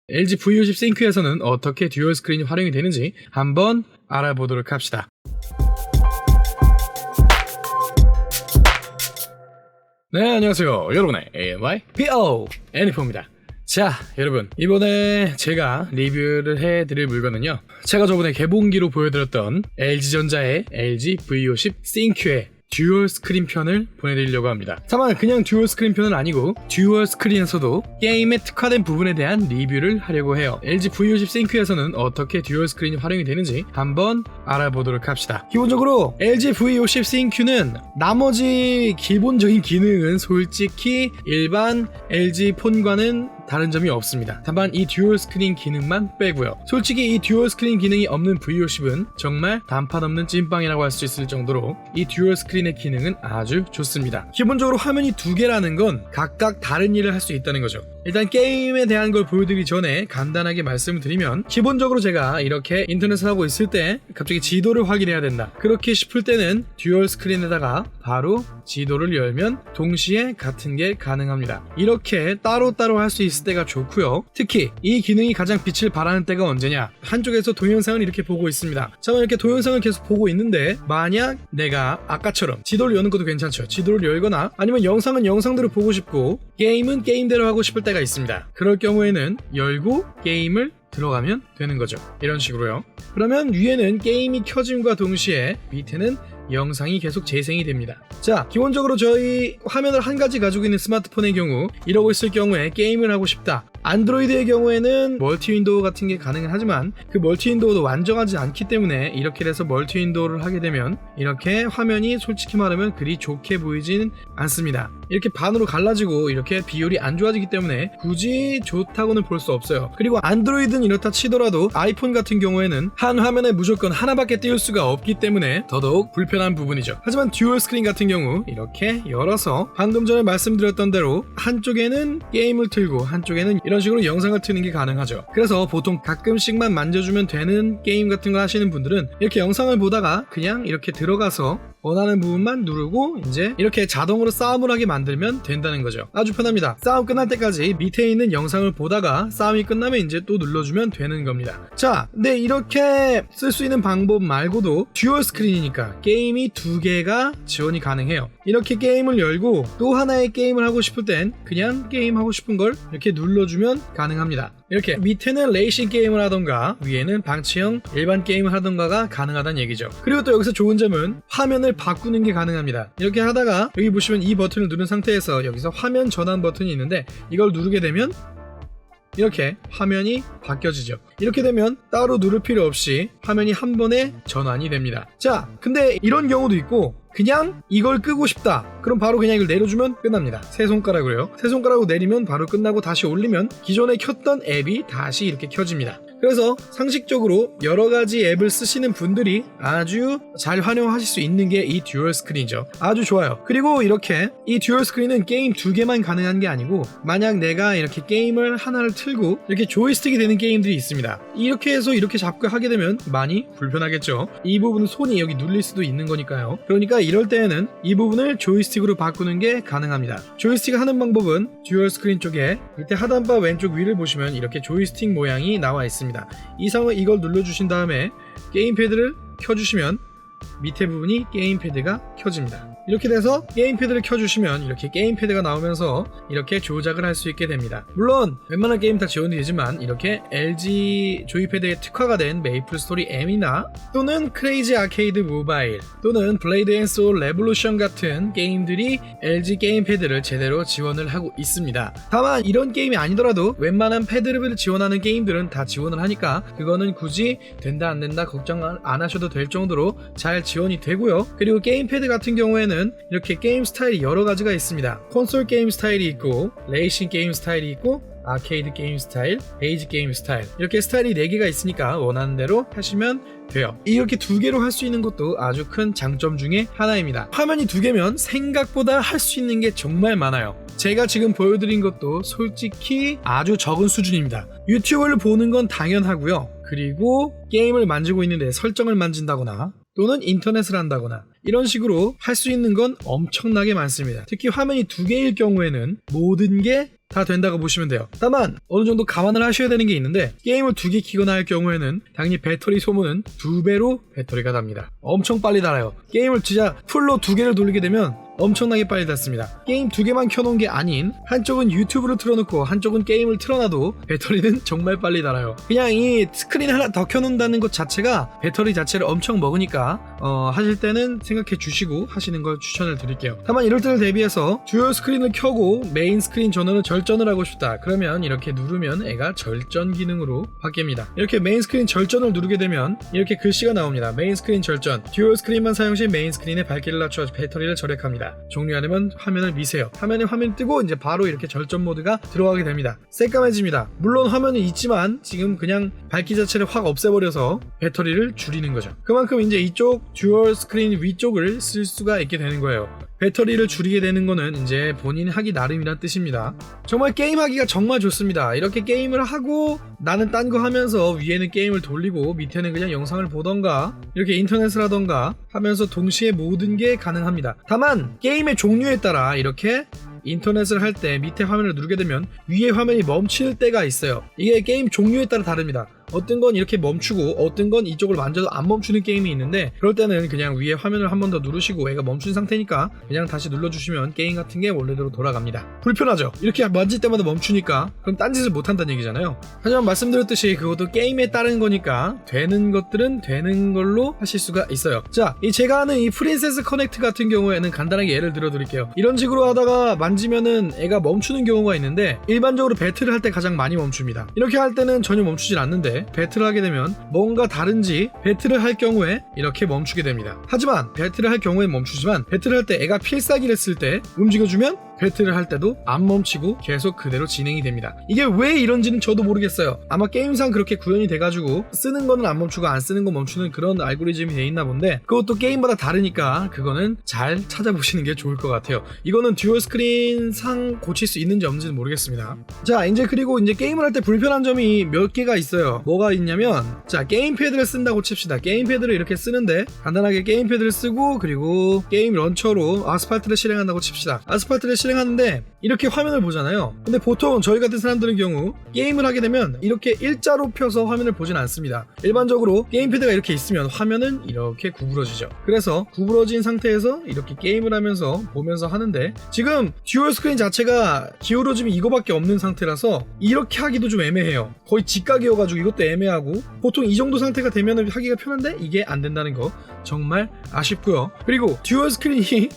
LG V50 싱크에서는 어떻게 듀얼 스크린이 활용이 되는지 한번 알아보도록 합시다. 네, 안녕하세요. 여러분의 AMI PO 애니포입니다. 자, 여러분, 이번에 제가 리뷰를 해드릴 물건은요, 제가 저번에 개봉기로 보여드렸던 LG전자의 LG V50 싱크의 듀얼 스크린 편을 보내드리려고 합니다. 다만 그냥 듀얼 스크린 편은 아니고 듀얼 스크린에서도 게임에 특화된 부분에 대한 리뷰를 하려고 해요. LG V50 싱크에서는 어떻게 듀얼 스크린이 활용이 되는지 한번 알아보도록 합시다. 기본적으로 LG V50 싱크는 나머지 기본적인 기능은 솔직히 일반 LG 폰과는 다른 점이 없습니다. 다만 이 듀얼 스크린 기능만 빼고요. 솔직히 이 듀얼 스크린 기능이 없는 V50은 정말 단판 없는 찐빵이라고 할 수 있을 정도로 이 듀얼 스크린의 기능은 아주 좋습니다. 기본적으로 화면이 두 개라는 건 각각 다른 일을 할 수 있다는 거죠. 일단 게임에 대한 걸 보여드리기 전에 간단하게 말씀을 드리면, 기본적으로 제가 이렇게 인터넷을 하고 있을 때 갑자기 지도를 확인해야 된다, 그렇게 싶을 때는 듀얼 스크린에다가 바로 지도를 열면 동시에 같은 게 가능합니다. 이렇게 따로따로 할 수 있을 때가 좋고요. 특히 이 기능이 가장 빛을 발하는 때가 언제냐, 한쪽에서 동영상을 이렇게 보고 있습니다. 자, 이렇게 동영상을 계속 보고 있는데 만약 내가 아까처럼 지도를 여는 것도 괜찮죠. 지도를 열거나 아니면 영상은 영상대로 보고 싶고 게임은 게임대로 하고 싶을 때가 있습니다. 그럴 경우에는 열고 게임을 들어가면 되는 거죠. 이런 식으로요. 그러면 위에는 게임이 켜짐과 동시에 밑에는 영상이 계속 재생이 됩니다. 자, 기본적으로 저희 화면을 한 가지 가지고 있는 스마트폰의 경우, 이러고 있을 경우에 게임을 하고 싶다. 안드로이드의 경우에는 멀티 윈도우 같은 게 가능은 하지만 그 멀티 윈도우도 완전하지 않기 때문에 이렇게 돼서 멀티 윈도우를 하게 되면 이렇게 화면이 솔직히 말하면 그리 좋게 보이진 않습니다. 이렇게 반으로 갈라지고 이렇게 비율이 안 좋아지기 때문에 굳이 좋다고는 볼 수 없어요. 그리고 안드로이드는 이렇다 치더라도 아이폰 같은 경우에는 한 화면에 무조건 하나밖에 띄울 수가 없기 때문에 더더욱 불편한 부분이죠. 하지만 듀얼 스크린 같은 경우 이렇게 열어서 방금 전에 말씀드렸던 대로 한쪽에는 게임을 틀고 한쪽에는 이런 식으로 영상을 트는 게 가능하죠. 그래서 보통 가끔씩만 만져주면 되는 게임 같은 거 하시는 분들은 이렇게 영상을 보다가 그냥 이렇게 들어가서 원하는 부분만 누르고 이제 이렇게 자동으로 싸움을 하게 만들면 된다는 거죠. 아주 편합니다. 싸움 끝날 때까지 밑에 있는 영상을 보다가 싸움이 끝나면 이제 또 눌러주면 되는 겁니다. 자, 근데 이렇게 쓸 수 있는 방법 말고도 듀얼 스크린이니까 게임이 두 개가 지원이 가능해요. 이렇게 게임을 열고 또 하나의 게임을 하고 싶을 땐 그냥 게임 하고 싶은 걸 이렇게 눌러주면 가능합니다. 이렇게 밑에는 레이싱 게임을 하던가 위에는 방치형 일반 게임을 하던가가 가능하다는 얘기죠. 그리고 또 여기서 좋은 점은 화면을 바꾸는 게 가능합니다. 이렇게 하다가 여기 보시면 이 버튼을 누른 상태에서 여기서 화면 전환 버튼이 있는데 이걸 누르게 되면 이렇게 화면이 바뀌어지죠. 이렇게 되면 따로 누를 필요 없이 화면이 한 번에 전환이 됩니다. 자, 근데 이런 경우도 있고 그냥 이걸 끄고 싶다. 그럼 바로 그냥 이걸 내려주면 끝납니다. 세 손가락으로요. 세 손가락으로 내리면 바로 끝나고 다시 올리면 기존에 켰던 앱이 다시 이렇게 켜집니다. 그래서 상식적으로 여러가지 앱을 쓰시는 분들이 아주 잘 활용하실 수 있는 게 이 듀얼 스크린이죠. 아주 좋아요. 그리고 이렇게 이 듀얼 스크린은 게임 두 개만 가능한 게 아니고 만약 내가 이렇게 게임을 하나를 틀고 이렇게 조이스틱이 되는 게임들이 있습니다. 이렇게 해서 이렇게 잡고 하게 되면 많이 불편하겠죠. 이 부분은 손이 여기 눌릴 수도 있는 거니까요. 그러니까 이럴 때에는 이 부분을 조이스틱으로 바꾸는 게 가능합니다. 조이스틱 하는 방법은 듀얼 스크린 쪽에 밑에 하단바 왼쪽 위를 보시면 이렇게 조이스틱 모양이 나와 있습니다. 이걸 눌러주신 다음에 게임패드를 켜주시면 밑에 부분이 게임패드가 켜집니다. 이렇게 돼서 게임패드를 켜주시면 이렇게 게임패드가 나오면서 이렇게 조작을 할 수 있게 됩니다. 물론 웬만한 게임 다 지원이 되지만 이렇게 LG 조이패드에 특화가 된 메이플 스토리 M이나 또는 크레이지 아케이드 모바일 또는 블레이드 앤 소울 레볼루션 같은 게임들이 LG 게임패드를 제대로 지원을 하고 있습니다. 다만 이런 게임이 아니더라도 웬만한 패드를 지원하는 게임들은 다 지원을 하니까 그거는 굳이 된다 안 된다 걱정 안 하셔도 될 정도로 잘 지원이 되고요. 그리고 게임패드 같은 경우에는 이렇게 게임 스타일이 여러 가지가 있습니다. 콘솔 게임 스타일이 있고 레이싱 게임 스타일이 있고 아케이드 게임 스타일, 베이지 게임 스타일, 이렇게 스타일이 4개가 있으니까 원하는 대로 하시면 돼요. 이렇게 두 개로 할 수 있는 것도 아주 큰 장점 중에 하나입니다. 화면이 두 개면 생각보다 할 수 있는 게 정말 많아요. 제가 지금 보여드린 것도 솔직히 아주 적은 수준입니다. 유튜브를 보는 건 당연하고요. 그리고 게임을 만지고 있는데 설정을 만진다거나 또는 인터넷을 한다거나 이런 식으로 할 수 있는 건 엄청나게 많습니다. 특히 화면이 두 개일 경우에는 모든 게 다 된다고 보시면 돼요. 다만 어느 정도 감안을 하셔야 되는 게 있는데 게임을 2개 키거나 할 경우에는 당연히 배터리 소모는 2배로 배터리가 답니다. 엄청 빨리 닳아요. 게임을 진짜 풀로 2개를 돌리게 되면 엄청나게 빨리 닳습니다. 게임 2개만 켜놓은 게 아닌 한쪽은 유튜브를 틀어놓고 한쪽은 게임을 틀어놔도 배터리는 정말 빨리 닳아요. 그냥 이 스크린 하나 더 켜놓는다는 것 자체가 배터리 자체를 엄청 먹으니까 하실 때는 생각해 주시고 하시는 걸 추천을 드릴게요. 다만 이럴 때를 대비해서 듀얼 스크린을 켜고 메인 스크린 전원을 절전을 하고 싶다. 그러면 이렇게 누르면 애가 절전 기능으로 바뀝니다. 이렇게 메인 스크린 절전을 누르게 되면 이렇게 글씨가 나옵니다. 메인 스크린 절전. 듀얼 스크린만 사용 시 메인 스크린의 밝기를 낮춰 배터리를 절약합니다. 종료하려면 화면을 미세요. 화면이 뜨고 이제 바로 이렇게 절전 모드가 들어가게 됩니다. 새까매집니다. 물론 화면은 있지만 지금 그냥 밝기 자체를 확 없애버려서 배터리를 줄이는 거죠. 그만큼 이제 이쪽 듀얼 스크린 위쪽을 쓸 수가 있게 되는 거예요. 배터리를 줄이게 되는 거는 이제 본인이 하기 나름이란 뜻입니다. 정말 게임하기가 정말 좋습니다. 이렇게 게임을 하고 나는 딴 거 하면서 위에는 게임을 돌리고 밑에는 그냥 영상을 보던가 이렇게 인터넷을 하던가 하면서 동시에 모든 게 가능합니다. 다만 게임의 종류에 따라 이렇게 인터넷을 할 때 밑에 화면을 누르게 되면 위에 화면이 멈출 때가 있어요. 이게 게임 종류에 따라 다릅니다. 어떤 건 이렇게 멈추고 어떤 건 이쪽을 만져도 안 멈추는 게임이 있는데 그럴 때는 그냥 위에 화면을 한 번 더 누르시고 애가 멈춘 상태니까 그냥 다시 눌러주시면 게임 같은 게 원래대로 돌아갑니다. 불편하죠? 이렇게 만질 때마다 멈추니까 그럼 딴짓을 못한다는 얘기잖아요. 하지만 말씀드렸듯이 그것도 게임에 따른 거니까 되는 것들은 되는 걸로 하실 수가 있어요. 자, 제가 하는 이 프린세스 커넥트 같은 경우에는 간단하게 예를 들어 드릴게요. 이런 식으로 하다가 만지면은 애가 멈추는 경우가 있는데 일반적으로 배틀을 할 때 가장 많이 멈춥니다. 이렇게 할 때는 전혀 멈추질 않는데 배틀을 하게 되면 뭔가 다른지 배틀을 할 경우에 이렇게 멈추게 됩니다. 하지만 배틀을 할 경우에 멈추지만 배틀을 할 때 애가 필살기를 쓸 때 움직여주면 배틀을 할 때도 안 멈추고 계속 그대로 진행이 됩니다. 이게 왜 이런지는 저도 모르겠어요. 아마 게임상 그렇게 구현이 돼가지고 쓰는 거는 안 멈추고 안 쓰는 거 멈추는 그런 알고리즘이 돼 있나 본데 그것도 게임마다 다르니까 그거는 잘 찾아보시는 게 좋을 것 같아요. 이거는 듀얼 스크린 상 고칠 수 있는지 없는지는 모르겠습니다. 자, 이제 그리고 이제 게임을 할 때 불편한 점이 몇 개가 있어요. 뭐가 있냐면 자, 게임패드를 쓴다고 칩시다. 게임패드를 이렇게 쓰는데 간단하게 게임패드를 쓰고 그리고 게임 런처로 아스팔트를 실행한다고 칩시다. 아스팔트를 실행하는데 이렇게 화면을 보잖아요. 근데 보통 저희 같은 사람들의 경우 게임을 하게 되면 이렇게 일자로 펴서 화면을 보진 않습니다. 일반적으로 게임패드가 이렇게 있으면 화면은 이렇게 구부러지죠. 그래서 구부러진 상태에서 이렇게 게임을 하면서 보면서 하는데 지금 듀얼 스크린 자체가 기울어짐이 이거밖에 없는 상태라서 이렇게 하기도 좀 애매해요. 거의 직각이어가지고 이것도 애매하고 보통 이 정도 상태가 되면 하기가 편한데 이게 안 된다는 거 정말 아쉽고요. 그리고 듀얼 스크린이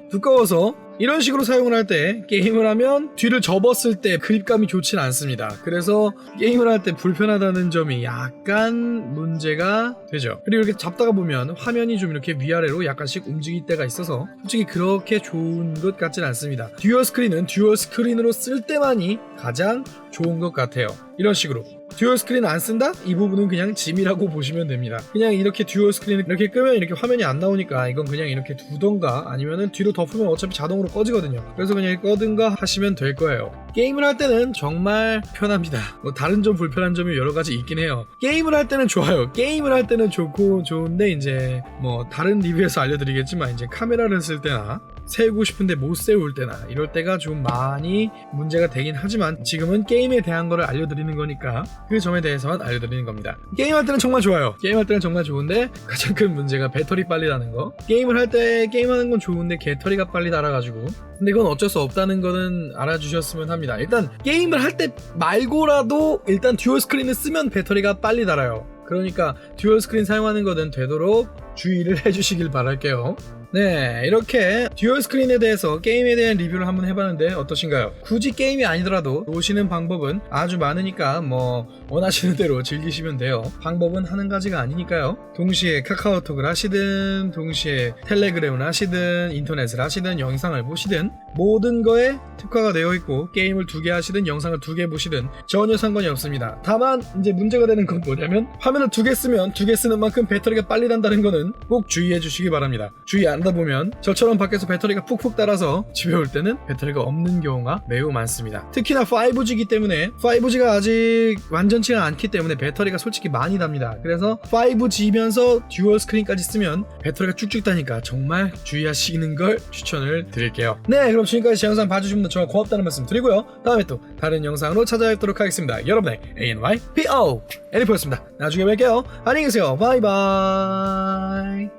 두꺼워서 이런 식으로 사용을 할 때 게임을 하면 뒤를 접었을 때 그립감이 좋진 않습니다. 그래서 게임을 할 때 불편하다는 점이 약간 문제가 되죠. 그리고 이렇게 잡다가 보면 화면이 좀 이렇게 위아래로 약간씩 움직일 때가 있어서 솔직히 그렇게 좋은 것 같진 않습니다. 듀얼 스크린은 듀얼 스크린으로 쓸 때만이 가장 좋은 것 같아요. 이런 식으로 듀얼 스크린 안 쓴다? 이 부분은 그냥 짐이라고 보시면 됩니다. 그냥 이렇게 듀얼 스크린을 이렇게 끄면 이렇게 화면이 안 나오니까 이건 그냥 이렇게 두던가 아니면은 뒤로 덮으면 어차피 자동으로 꺼지거든요. 그래서 그냥 꺼든가 하시면 될 거예요. 게임을 할 때는 정말 편합니다. 뭐 다른 점 불편한 점이 여러 가지 있긴 해요. 게임을 할 때는 좋아요. 게임을 할 때는 좋고 좋은데 이제 뭐 다른 리뷰에서 알려드리겠지만 이제 카메라를 쓸 때나 세우고 싶은데 못 세울 때나 이럴 때가 좀 많이 문제가 되긴 하지만 지금은 게임에 대한 거를 알려드리는 거니까 그 점에 대해서는 알려드리는 겁니다. 게임할 때는 정말 좋아요. 게임할 때는 정말 좋은데 가장 큰 문제가 배터리 빨리 닳는 거. 게임을 할 때 게임하는 건 좋은데 배터리가 빨리 닳아가지고 근데 그건 어쩔 수 없다는 거는 알아주셨으면 합니다. 일단 게임을 할 때 말고라도 일단 듀얼 스크린을 쓰면 배터리가 빨리 닳아요. 그러니까 듀얼 스크린 사용하는 거는 되도록 주의를 해주시길 바랄게요. 네, 이렇게 듀얼 스크린에 대해서 게임에 대한 리뷰를 한번 해봤는데 어떠신가요? 굳이 게임이 아니더라도 보시는 방법은 아주 많으니까 뭐 원하시는 대로 즐기시면 돼요. 방법은 하는 가지가 아니니까요. 동시에 카카오톡을 하시든 동시에 텔레그램을 하시든 인터넷을 하시든 영상을 보시든 모든 거에 특화가 되어 있고 게임을 2개 하시든 영상을 2개 보시든 전혀 상관이 없습니다. 다만 이제 문제가 되는 건 뭐냐면 화면을 2개 쓰면 2개 쓰는 만큼 배터리가 빨리 단다는 거는 꼭 주의해 주시기 바랍니다. 주의 안 자다 보면 저처럼 밖에서 배터리가 푹푹 따라서 집에 올 때는 배터리가 없는 경우가 매우 많습니다. 특히나 5G이기 때문에 5G가 아직 완전치가 않기 때문에 배터리가 솔직히 많이 답니다. 그래서 5G면서 듀얼 스크린까지 쓰면 배터리가 쭉쭉 다니까 정말 주의하시는 걸 추천을 드릴게요. 네, 그럼 지금까지 제 영상 봐주신 분들 정말 고맙다는 말씀 드리고요. 다음에 또 다른 영상으로 찾아뵙도록 하겠습니다. 여러분의 ANYPO 애니포였습니다. 나중에 뵐게요. 안녕히 계세요. 바이바이.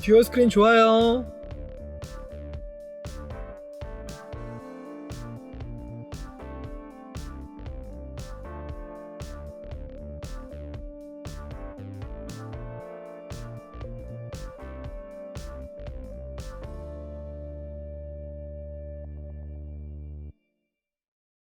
듀얼 스크린 좋아요.